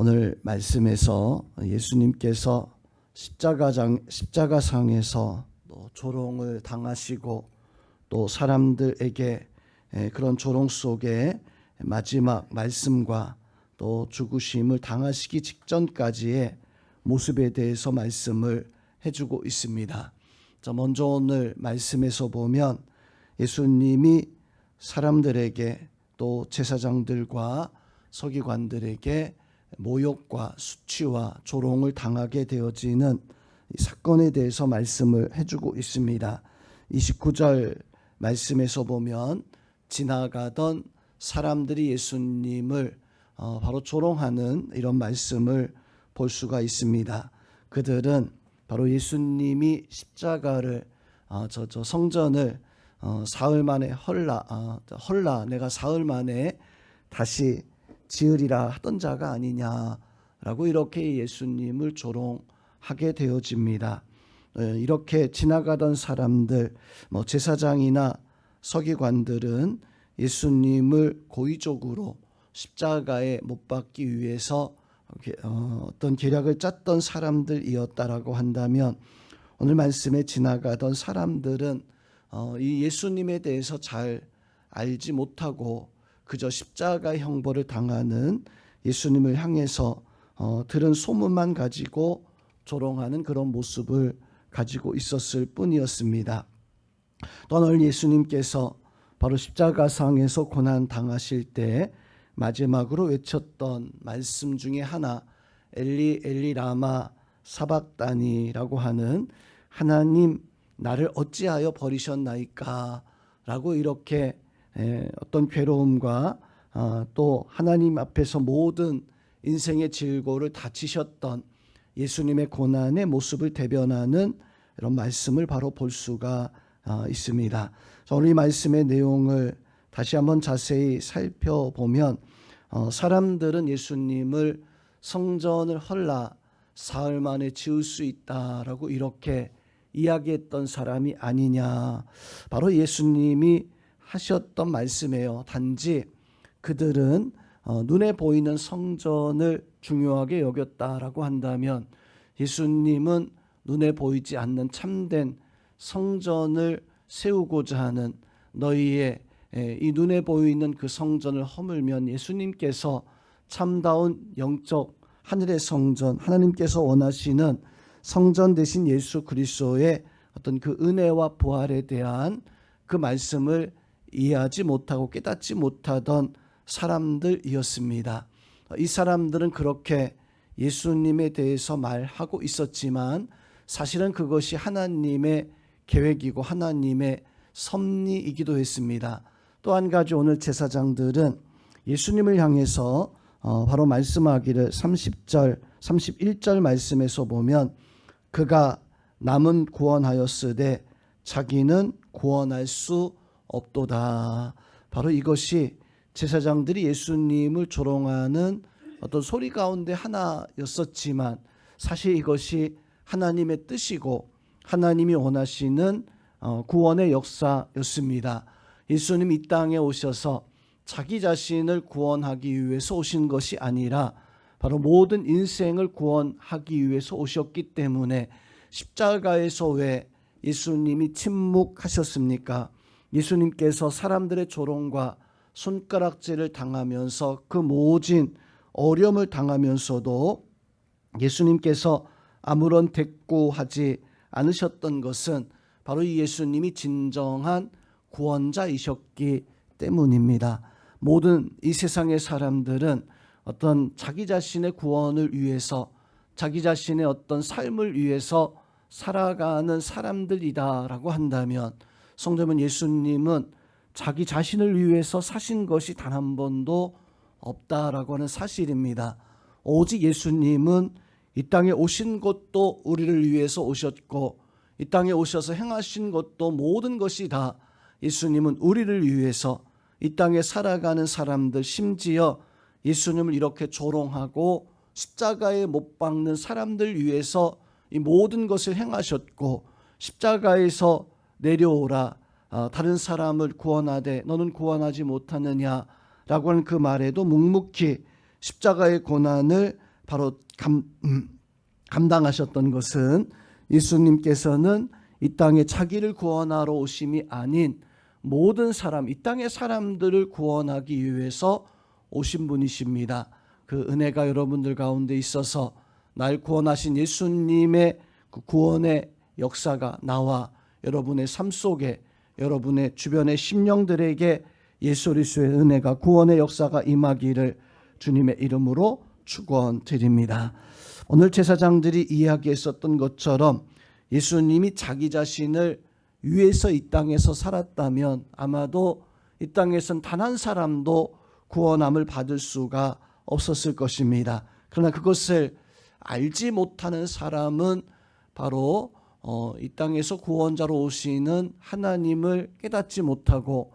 오늘 말씀에서 예수님께서 십자가상에서 또 조롱을 당하시고 또 사람들에게 그런 조롱 속에 마지막 말씀과 또 죽으심을 당하시기 직전까지의 모습에 대해서 말씀을 해주고 있습니다. 먼저 오늘 말씀에서 보면 예수님이 사람들에게 또 제사장들과 서기관들에게 모욕과 수치와 조롱을 당하게 되어지는 이 사건에 대해서 말씀을 해주고 있습니다. 29절 말씀에서 보면 지나가던 사람들이 예수님을 바로 조롱하는 이런 말씀을 볼 수가 있습니다. 그들은 바로 예수님이 십자가를 저 성전을 사흘 만에 헐라 내가 사흘 만에 다시 지으리라 하던 자가 아니냐라고 이렇게 예수님을 조롱하게 되어집니다. 이렇게 지나가던 사람들, 제사장이나 서기관들은 예수님을 고의적으로 십자가에 못 박기 위해서 어떤 계략을 짰던 사람들이었다라고 한다면, 오늘 말씀에 지나가던 사람들은 이 예수님에 대해서 잘 알지 못하고 그저 십자가의 형벌을 당하는 예수님을 향해서 들은 소문만 가지고 조롱하는 그런 모습을 가지고 있었을 뿐이었습니다. 또 오늘 예수님께서 바로 십자가상에서 고난 당하실 때 마지막으로 외쳤던 말씀 중에 하나, 엘리 엘리 라마 사박다니라고 하는, 하나님 나를 어찌하여 버리셨나이까 라고 이렇게 어떤 괴로움과 또 하나님 앞에서 모든 인생의 질고를 다치셨던 예수님의 고난의 모습을 대변하는 이런 말씀을 바로 볼 수가 있습니다. 오늘 이 말씀의 내용을 다시 한번 자세히 살펴보면 사람들은 예수님을 성전을 헐라 사흘 만에 지을 수 있다라고 이렇게 이야기했던 사람이 아니냐, 바로 예수님이 하셨던 말씀이에요. 단지 그들은 눈에 보이는 성전을 중요하게 여겼다라고 한다면, 예수님은 눈에 보이지 않는 참된 성전을 세우고자 하는, 너희의 이 눈에 보이는 그 성전을 허물면 예수님께서 참다운 영적 하늘의 성전, 하나님께서 원하시는 성전 되신 예수 그리스도의 어떤 그 은혜와 부활에 대한 그 말씀을 이해하지 못하고 깨닫지 못하던 사람들이었습니다. 이 사람들은 그렇게 예수님에 대해서 말하고 있었지만 사실은 그것이 하나님의 계획이고 하나님의 섭리이기도 했습니다. 또 한 가지, 오늘 제사장들은 예수님을 향해서 바로 말씀하기를 30절 31절 말씀에서 보면, 그가 남은 구원하였으되 자기는 구원할 수 없도다. 바로 이것이 제사장들이 예수님을 조롱하는 어떤 소리 가운데 하나였었지만, 사실 이것이 하나님의 뜻이고 하나님이 원하시는 구원의 역사였습니다. 예수님 이 땅에 오셔서 자기 자신을 구원하기 위해서 오신 것이 아니라 바로 모든 인생을 구원하기 위해서 오셨기 때문에, 십자가에서 왜 예수님이 침묵하셨습니까? 예수님께서 사람들의 조롱과 손가락질을 당하면서 그 모진 어려움을 당하면서도 예수님께서 아무런 대꾸하지 않으셨던 것은 바로 이 예수님이 진정한 구원자이셨기 때문입니다. 모든 이 세상의 사람들은 어떤 자기 자신의 구원을 위해서, 자기 자신의 어떤 삶을 위해서 살아가는 사람들이다라고 한다면, 성도는 예수님은 자기 자신을 위해서 사신 것이 단 한 번도 없다라고 하는 사실입니다. 오직 예수님은 이 땅에 오신 것도 우리를 위해서 오셨고, 이 땅에 오셔서 행하신 것도 모든 것이 다 예수님은 우리를 위해서, 이 땅에 살아가는 사람들, 심지어 예수님을 이렇게 조롱하고 십자가에 못 박는 사람들 위해서 이 모든 것을 행하셨고, 십자가에서 내려오라, 다른 사람을 구원하되 너는 구원하지 못하느냐라고 하는 그 말에도 묵묵히 십자가의 고난을 바로 감당하셨던 것은 예수님께서는 이 땅에 자기를 구원하러 오심이 아닌 모든 사람, 이 땅의 사람들을 구원하기 위해서 오신 분이십니다. 그 은혜가 여러분들 가운데 있어서 날 구원하신 예수님의 그 구원의 역사가 나와 여러분의 삶 속에, 여러분의 주변의 심령들에게 예수 그리스도의 은혜가, 구원의 역사가 임하기를 주님의 이름으로 축원드립니다. 오늘 제사장들이 이야기했었던 것처럼 예수님이 자기 자신을 위해서 이 땅에서 살았다면 아마도 이 땅에선 단 한 사람도 구원함을 받을 수가 없었을 것입니다. 그러나 그것을 알지 못하는 사람은 바로 이 땅에서 구원자로 오시는 하나님을 깨닫지 못하고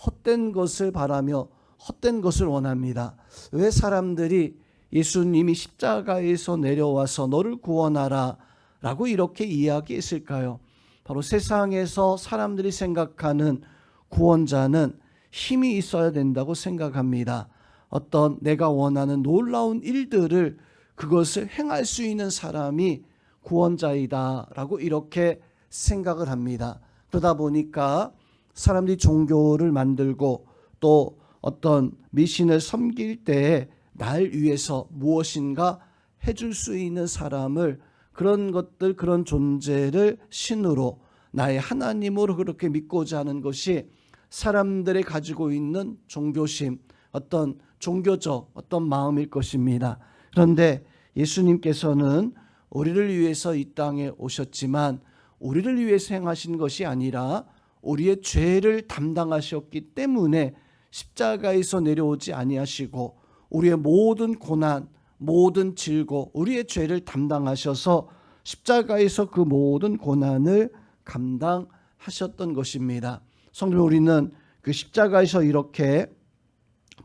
헛된 것을 바라며 헛된 것을 원합니다. 왜 사람들이 예수님이 십자가에서 내려와서 너를 구원하라 라고 이렇게 이야기했을까요? 바로 세상에서 사람들이 생각하는 구원자는 힘이 있어야 된다고 생각합니다. 어떤 내가 원하는 놀라운 일들을 그것을 행할 수 있는 사람이 구원자이다 라고 이렇게 생각을 합니다. 그러다 보니까 사람들이 종교를 만들고 또 어떤 미신을 섬길 때에 날 위해서 무엇인가 해줄 수 있는 사람을, 그런 것들, 그런 존재를 신으로, 나의 하나님으로 그렇게 믿고자 하는 것이 사람들이 가지고 있는 종교심, 어떤 종교적 어떤 마음일 것입니다. 그런데 예수님께서는 우리를 위해서 이 땅에 오셨지만 우리를 위해서 행하신 것이 아니라 우리의 죄를 담당하셨기 때문에 십자가에서 내려오지 아니하시고 우리의 모든 고난, 모든 질고, 우리의 죄를 담당하셔서 십자가에서 그 모든 고난을 감당하셨던 것입니다. 성도, 우리는 그 십자가에서 이렇게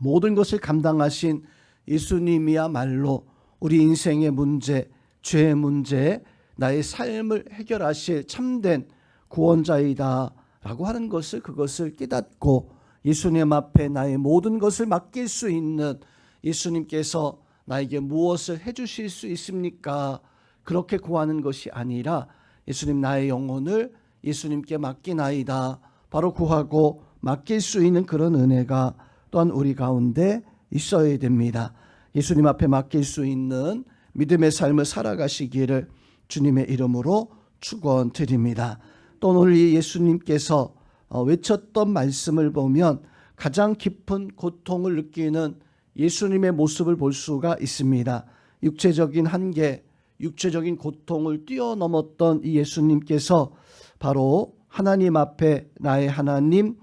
모든 것을 감당하신 예수님이야말로 우리 인생의 문제, 죄의 문제, 나의 삶을 해결하실 참된 구원자이다 라고 하는 것을, 그것을 깨닫고 예수님 앞에 나의 모든 것을 맡길 수 있는, 예수님께서 나에게 무엇을 해주실 수 있습니까? 그렇게 구하는 것이 아니라 예수님, 나의 영혼을 예수님께 맡기나이다 바로 구하고 맡길 수 있는 그런 은혜가 또한 우리 가운데 있어야 됩니다. 예수님 앞에 맡길 수 있는 믿음의 삶을 살아가시기를 주님의 이름으로 축원드립니다. 또 오늘 이 예수님께서 외쳤던 말씀을 보면 가장 깊은 고통을 느끼는 예수님의 모습을 볼 수가 있습니다. 육체적인 한계, 육체적인 고통을 뛰어넘었던 이 예수님께서 바로 하나님 앞에 나의 하나님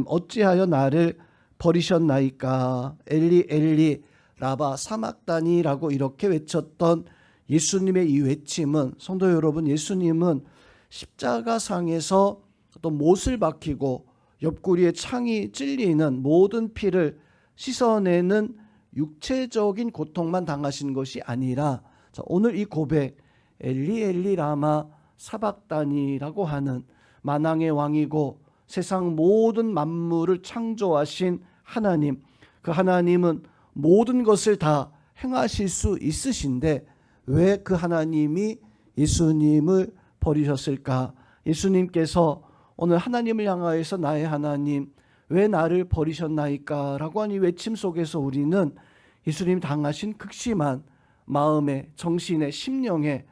어찌하여 나를 버리셨나이까, 엘리 엘리 라바 사막다니라고 이렇게 외쳤던 예수님의 이 외침은, 성도 여러분, 예수님은 십자가상에서 어떤 못을 박히고 옆구리에 창이 찔리는 모든 피를 씻어내는 육체적인 고통만 당하신 것이 아니라, 오늘 이 고백, 엘리 엘리 라마 사박다니라고 하는 만왕의 왕이고 세상 모든 만물을 창조하신 하나님, 그 하나님은 모든 것을 다 행하실 수 있으신데 왜 그 하나님이 예수님을 버리셨을까? 예수님께서 오늘 하나님을 향하여서 나의 하나님 왜 나를 버리셨나이까? 라고 하는 이 외침 속에서 우리는 예수님 당하신 극심한 마음의, 정신의, 심령의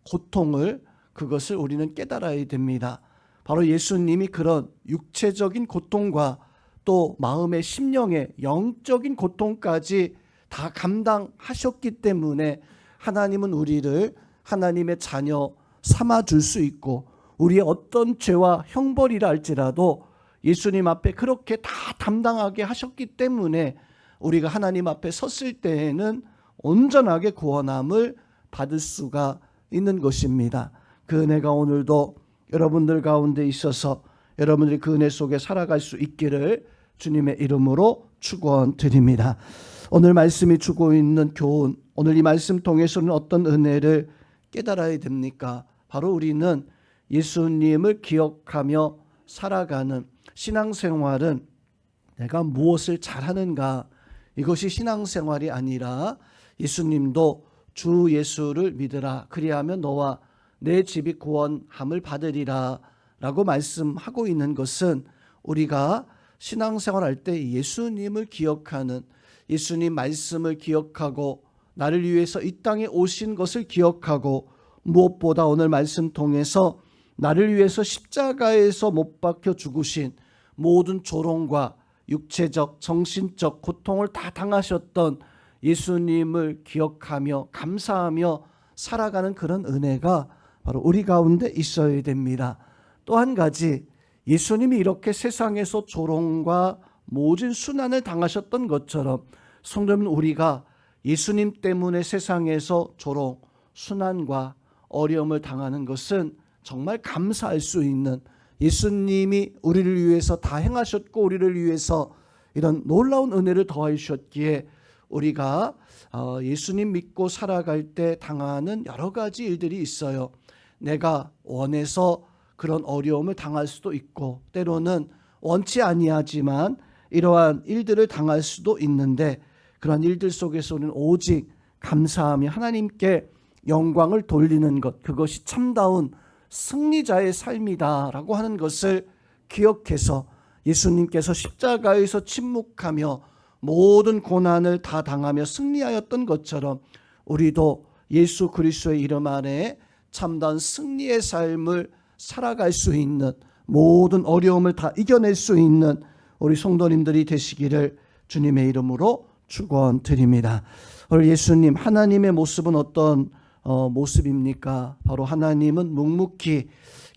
고통을, 그것을 우리는 깨달아야 됩니다. 바로 예수님이 그런 육체적인 고통과 또 마음의, 심령의 영적인 고통까지 다 감당하셨기 때문에 하나님은 우리를 하나님의 자녀 삼아줄 수 있고, 우리의 어떤 죄와 형벌이라 할지라도 예수님 앞에 그렇게 다 담당하게 하셨기 때문에 우리가 하나님 앞에 섰을 때에는 온전하게 구원함을 받을 수가 있는 것입니다. 그 은혜가 오늘도 여러분들 가운데 있어서 여러분들이 그 은혜 속에 살아갈 수 있기를 주님의 이름으로 축원드립니다. 오늘 말씀이 주고 있는 교훈, 오늘 이 말씀 통해서는 어떤 은혜를 깨달아야 됩니까? 바로 우리는 예수님을 기억하며 살아가는 신앙생활은 내가 무엇을 잘하는가, 이것이 신앙생활이 아니라 예수님도 주 예수를 믿으라 그리하면 너와 내 집이 구원함을 받으리라 라고 말씀하고 있는 것은 우리가 신앙생활 할 때 예수님을 기억하는, 예수님 말씀을 기억하고 나를 위해서 이 땅에 오신 것을 기억하고, 무엇보다 오늘 말씀 통해서 나를 위해서 십자가에서 못 박혀 죽으신 모든 조롱과 육체적, 정신적 고통을 다 당하셨던 예수님을 기억하며 감사하며 살아가는 그런 은혜가 바로 우리 가운데 있어야 됩니다. 또 한 가지, 예수님이 이렇게 세상에서 조롱과 모진 순환을 당하셨던 것처럼 성도는 우리가 예수님 때문에 세상에서 조롱, 순환과 어려움을 당하는 것은 정말 감사할 수 있는, 예수님이 우리를 위해서 다 행하셨고 우리를 위해서 이런 놀라운 은혜를 더해 주셨기에 우리가 예수님 믿고 살아갈 때 당하는 여러 가지 일들이 있어요. 내가 원해서 그런 어려움을 당할 수도 있고, 때로는 원치 아니하지만 이러한 일들을 당할 수도 있는데, 그런 일들 속에서 우리는 오직 감사하며 하나님께 영광을 돌리는 것, 그것이 참다운 승리자의 삶이다라고 하는 것을 기억해서 예수님께서 십자가에서 침묵하며 모든 고난을 다 당하며 승리하였던 것처럼 우리도 예수 그리스도의 이름 안에 참다운 승리의 삶을 살아갈 수 있는, 모든 어려움을 다 이겨낼 수 있는 우리 성도님들이 되시기를 주님의 이름으로 축원드립니다. 오늘 예수님, 하나님의 모습은 어떤 모습입니까? 바로 하나님은 묵묵히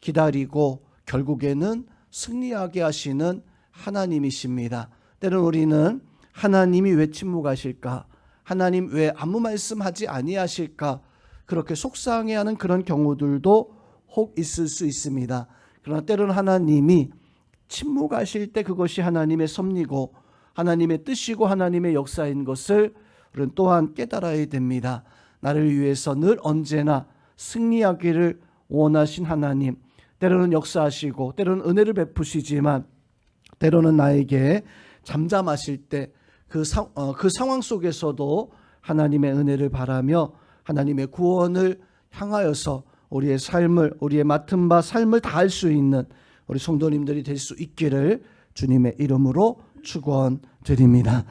기다리고 결국에는 승리하게 하시는 하나님이십니다. 때로는 우리는 하나님이 왜 침묵하실까? 하나님 왜 아무 말씀하지 아니하실까? 그렇게 속상해하는 그런 경우들도 혹 있을 수 있습니다. 그러나 때로는 하나님이 침묵하실 때 그것이 하나님의 섭리고 하나님의 뜻이고 하나님의 역사인 것을 우리는 또한 깨달아야 됩니다. 나를 위해서 늘 언제나 승리하기를 원하신 하나님, 때로는 역사하시고 때로는 은혜를 베푸시지만 때로는 나에게 잠잠하실 때 그 상황 속에서도 하나님의 은혜를 바라며 하나님의 구원을 향하여서 우리의 삶을, 우리의 맡은 바 삶을 다할 수 있는 우리 성도님들이 될 수 있기를 주님의 이름으로 축원드립니다.